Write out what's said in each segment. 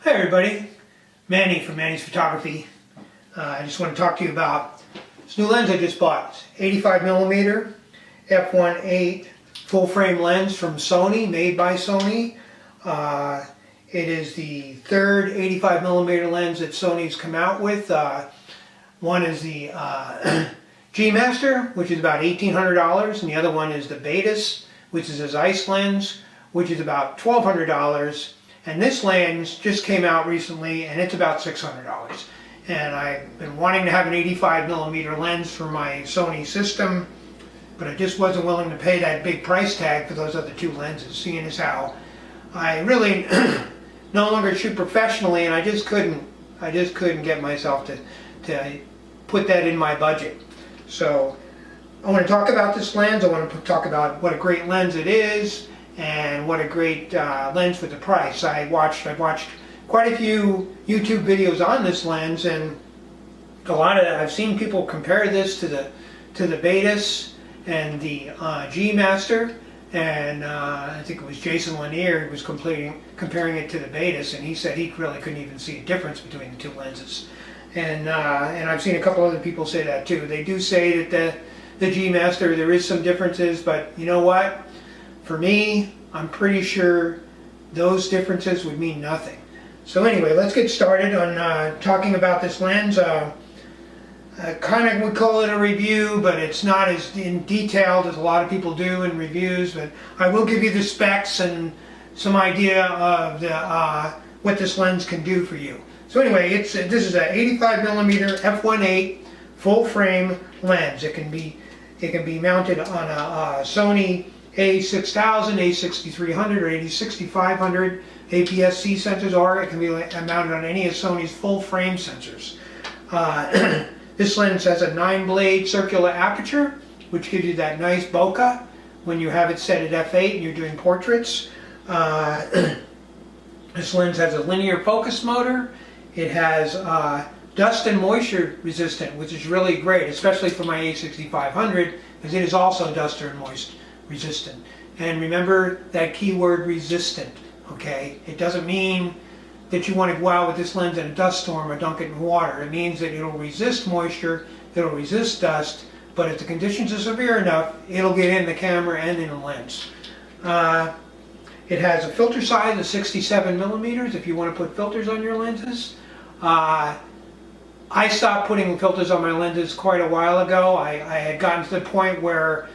Hi everybody, Manny from Manny's Photography. I just want to talk to you about this new lens I just bought. 85mm F1.8 full frame lens from Sony, made by Sony. It is the third 85mm lens that Sony's come out with. One is the G Master, which is about $1,800, and the other one is the Betas, which is a Zeiss lens, which is about $1,200. And this lens just came out recently, and it's about $600. And I've been wanting to have an 85mm lens for my Sony system, but I just wasn't willing to pay that big price tag for those other two lenses, seeing as how I really no longer shoot professionally, and I just couldn't get myself to put that in my budget. So I want to talk about this lens. I want to talk about what a great lens it is and what a great lens for the price. I've watched quite a few YouTube videos on this lens, and I've seen people compare this to the Betas and the G Master, and I think it was Jason Lanier who was comparing it to the Betas, and he said he really couldn't even see a difference between the two lenses. And I've seen a couple other people say that too. They do say that the G Master, there is some differences, but you know what? For me, I'm pretty sure those differences would mean nothing. So anyway, let's get started on talking about this lens. I kind of would call it a review, but it's not as in detailed as a lot of people do in reviews. But I will give you the specs and some idea of what this lens can do for you. So anyway, this is an 85mm f1.8 full frame lens. It can be mounted on a Sony A6000, A6300, or A6500 APS-C sensors, or it can be mounted on any of Sony's full frame sensors. This lens has a 9-blade circular aperture, which gives you that nice bokeh when you have it set at f8 and you're doing portraits. This lens has a linear focus motor. It has dust and moisture resistant, which is really great, especially for my A6500, because it is also dust and moist resistant. And remember that keyword resistant, okay? It doesn't mean that you want to go out with this lens in a dust storm or dunk it in water. It means that it'll resist moisture, it'll resist dust, but if the conditions are severe enough, it'll get in the camera and in the lens. It has a filter size of 67mm if you want to put filters on your lenses. I stopped putting filters on my lenses quite a while ago. I had gotten to the point where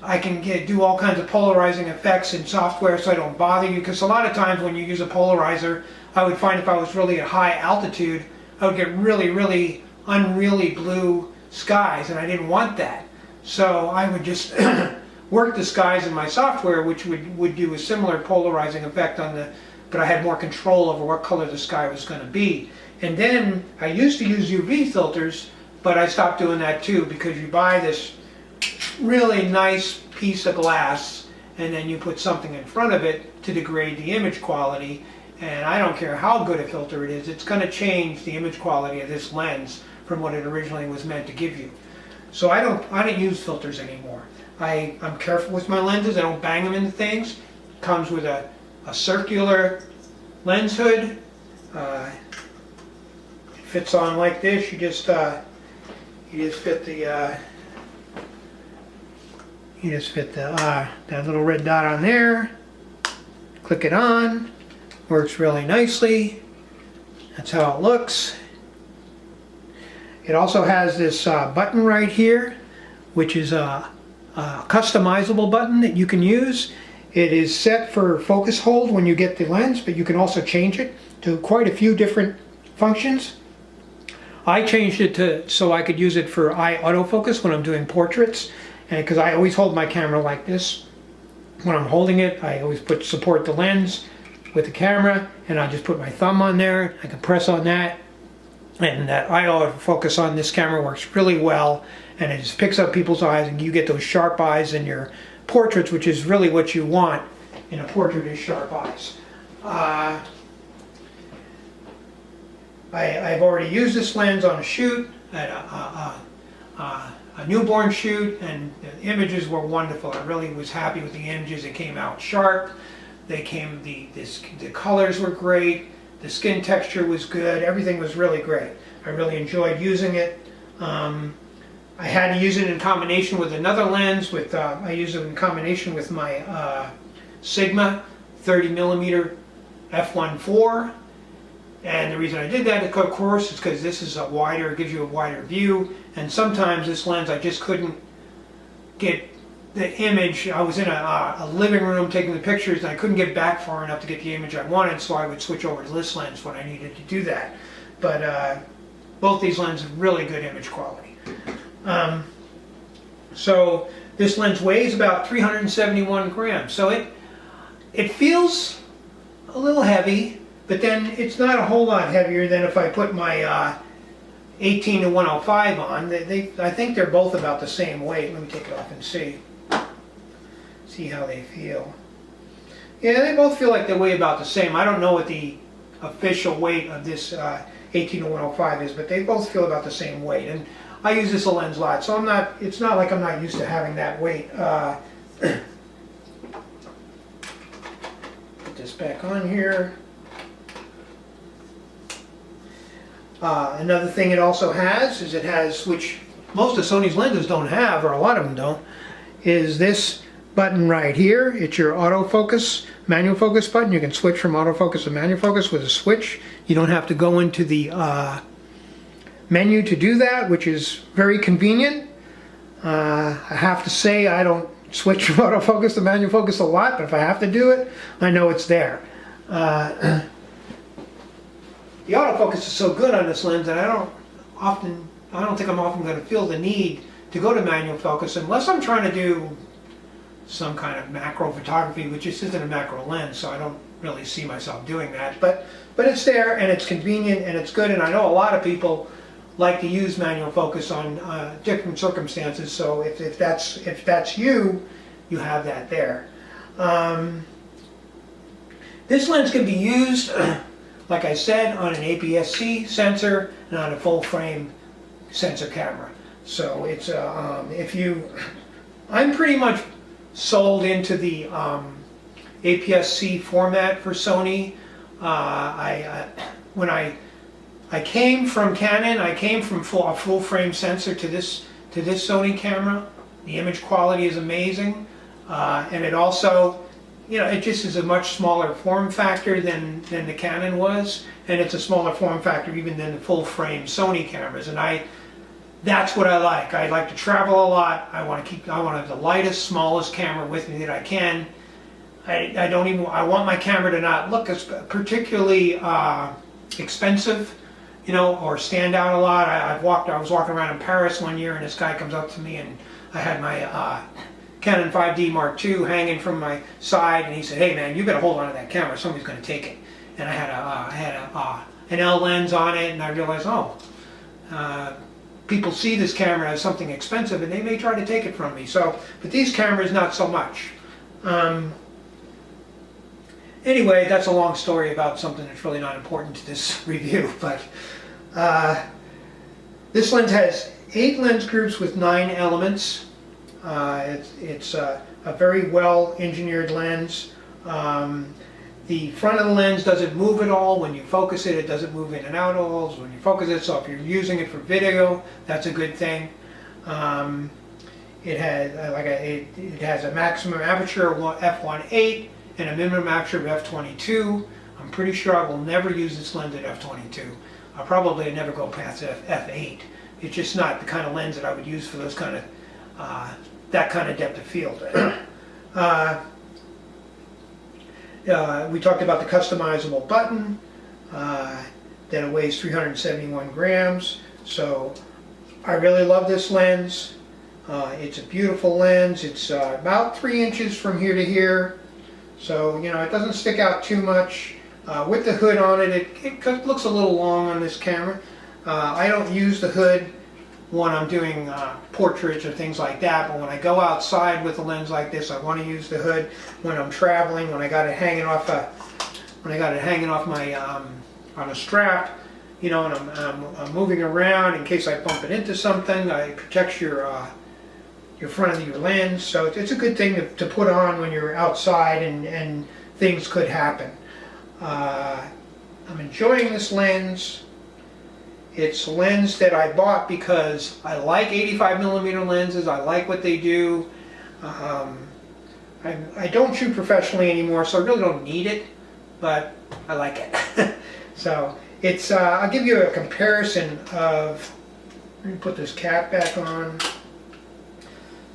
I can do all kinds of polarizing effects in software so I don't bother you, because a lot of times when you use a polarizer, I would find if I was really at high altitude, I would get really unreally blue skies, and I didn't want that. So I would just work the skies in my software, which would do a similar polarizing effect but I had more control over what color the sky was going to be. And then I used to use UV filters, but I stopped doing that too, because you buy this really nice piece of glass and then you put something in front of it to degrade the image quality, and I don't care how good a filter it is, it's going to change the image quality of this lens from what it originally was meant to give you. So I don't use filters anymore. I'm careful with my lenses. I don't bang them into things. It comes with a circular lens hood. It fits on like this. You just fit that little red dot on there. Click it on. Works really nicely. That's how it looks. It also has this button right here, which is a customizable button that you can use. It is set for focus hold when you get the lens, but you can also change it to quite a few different functions. I changed it so I could use it for eye autofocus when I'm doing portraits, and because I always hold my camera like this. When I'm holding it, I always support the lens with the camera, and I just put my thumb on there. I can press on that, and that eye autofocus on this camera works really well, and it just picks up people's eyes, and you get those sharp eyes in your portraits, which is really what you want in a portrait, is sharp eyes. I've already used this lens on a shoot, at a newborn shoot, and the images were wonderful. I really was happy with the images. It came out sharp. The colors were great. The skin texture was good. Everything was really great. I really enjoyed using it. I had to use it in combination with another lens. I used it in combination with my Sigma 30mm F1.8. And the reason I did that, of course, is because this is it gives you a wider view. And sometimes this lens, I just couldn't get the image. I was in a living room taking the pictures, and I couldn't get back far enough to get the image I wanted, so I would switch over to this lens when I needed to do that. But both these lenses have really good image quality. So this lens weighs about 371 grams. So it feels a little heavy, but then it's not a whole lot heavier than if I put my 18 to 105 on. I think they're both about the same weight. Let me take it off and see how they feel. Yeah, they both feel like they weigh about the same. I don't know what the official weight of this 18 to 105 is, but they both feel about the same weight. And I use this a lens lot, so it's not like I'm not used to having that weight. Put this back on here. Another thing it also has is which most of Sony's lenses don't have, or a lot of them don't, is this button right here. It's your autofocus, manual focus button. You can switch from autofocus to manual focus with a switch. You don't have to go into the menu to do that, which is very convenient. I have to say I don't switch from autofocus to manual focus a lot, but if I have to do it, I know it's there. The autofocus is so good on this lens that I don't think I'm often going to feel the need to go to manual focus unless I'm trying to do some kind of macro photography, which just isn't a macro lens, so I don't really see myself doing that. But it's there, and it's convenient, and it's good, and I know a lot of people like to use manual focus on different circumstances, so if that's you have that there. This lens can be used like I said, on an APS-C sensor and on a full-frame sensor camera. So it's I'm pretty much sold into the APS-C format for Sony. When I came from Canon, I came from a full-frame sensor to this Sony camera. The image quality is amazing, and it also, it just is a much smaller form factor than the Canon was, and it's a smaller form factor even than the full-frame Sony cameras. And that's what I like. I like to travel a lot. I want to have the lightest, smallest camera with me that I can. I want my camera to not look as particularly expensive, or stand out a lot. I was walking around in Paris one year, and this guy comes up to me, and I had my Canon 5D Mark II hanging from my side, and he said, "Hey man, you better hold on to that camera. Somebody's going to take it." And I had an L lens on it, and I realized, people see this camera as something expensive, and they may try to take it from me. So, but these cameras, not so much. Anyway, that's a long story about something that's really not important to this review. But this lens has 8 lens groups with 9 elements. It's a very well engineered lens. The front of the lens doesn't move at all. When you focus it, it doesn't move in and out at all when you focus it. So if you're using it for video, that's a good thing. It has a maximum aperture of f1.8 and a minimum aperture of f22. I'm pretty sure I will never use this lens at f22. I'll probably never go past f8. It's just not the kind of lens that I would use for those kind of that kind of depth of field. We talked about the customizable button, that it weighs 371 grams. So I really love this lens. It's a beautiful lens. It's about 3 inches from here to here. So, it doesn't stick out too much. With the hood on it, it looks a little long on this camera. I don't use the hood when I'm doing portraits or things like that, but when I go outside with a lens like this, I want to use the hood. When I'm traveling, when I got it hanging off my on a strap, and I'm moving around in case I bump it into something, it protects your front of your lens. So it's a good thing to put on when you're outside and things could happen. I'm enjoying this lens. It's a lens that I bought because I like 85mm lenses. I like what they do. I don't shoot professionally anymore, so I really don't need it, but I like it. So it's, I'll give you a comparison of, let me put this cap back on,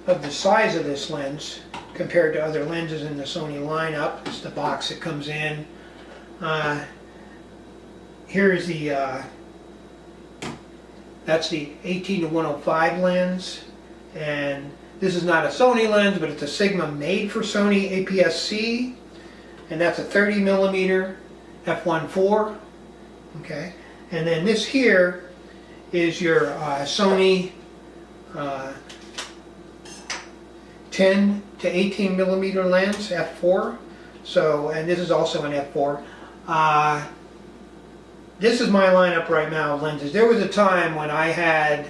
of the size of this lens compared to other lenses in the Sony lineup. It's the box that comes in. Here's the, that's the 18-105 lens, and this is not a Sony lens, but it's a Sigma made for Sony APS-C, and that's a 30mm F1.8. Okay, and then this here is your Sony 10 to 18mm lens, F4. So, and this is also an F4. This is my lineup right now of lenses. There was a time when I had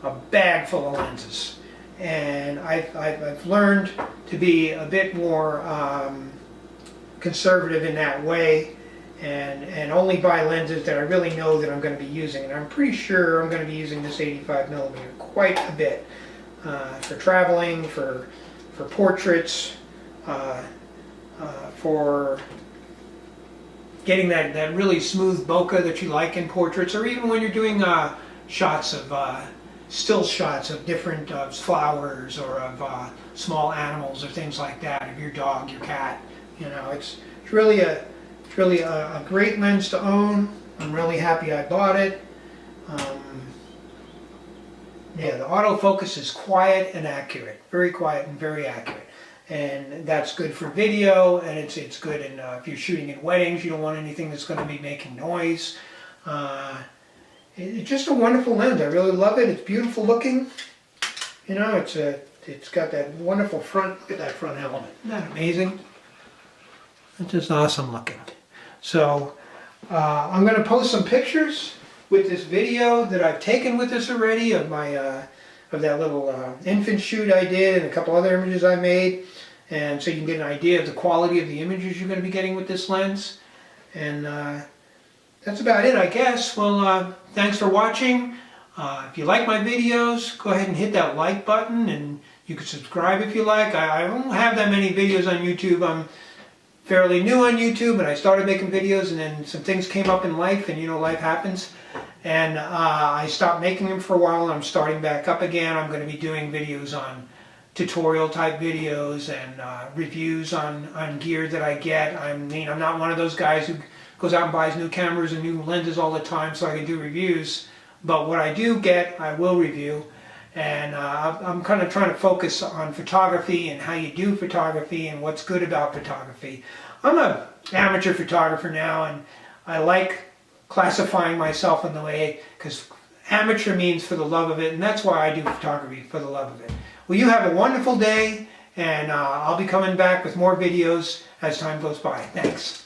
a bag full of lenses, and I've learned to be a bit more conservative in that way, and only buy lenses that I really know that I'm going to be using. And I'm pretty sure I'm going to be using this 85mm quite a bit for traveling, for portraits, for getting that really smooth bokeh that you like in portraits, or even when you're doing shots of still shots of different flowers or of small animals or things like that, of your dog, your cat. You know, it's really a great lens to own. I'm really happy I bought it. Yeah, the autofocus is quiet and accurate, very quiet and very accurate. And that's good for video, and it's good in, if you're shooting in weddings, you don't want anything that's going to be making noise. It's just a wonderful lens. I really love it. It's beautiful looking. You know, it's got that wonderful front. Look at that front element. Isn't that amazing? It's just awesome looking. So I'm going to post some pictures with this video that I've taken with this already of my of that little infant shoot I did, and a couple other images I made, and so you can get an idea of the quality of the images you're going to be getting with this lens. And that's about it, I guess. Well, thanks for watching. If you like my videos, go ahead and hit that like button, and you can subscribe if you like. I don't have that many videos on YouTube. I'm fairly new on YouTube, and I started making videos, and then some things came up in life, and you know, life happens. And I stopped making them for a while, and I'm starting back up again. I'm going to be doing videos on tutorial type videos and reviews on gear that I get. I mean, I'm not one of those guys who goes out and buys new cameras and new lenses all the time so I can do reviews. But what I do get, I will review. And I'm kind of trying to focus on photography and how you do photography and what's good about photography. I'm an amateur photographer now, and I like classifying myself in the way, because amateur means for the love of it, and that's why I do photography, for the love of it. Well, you have a wonderful day, and I'll be coming back with more videos as time goes by. Thanks.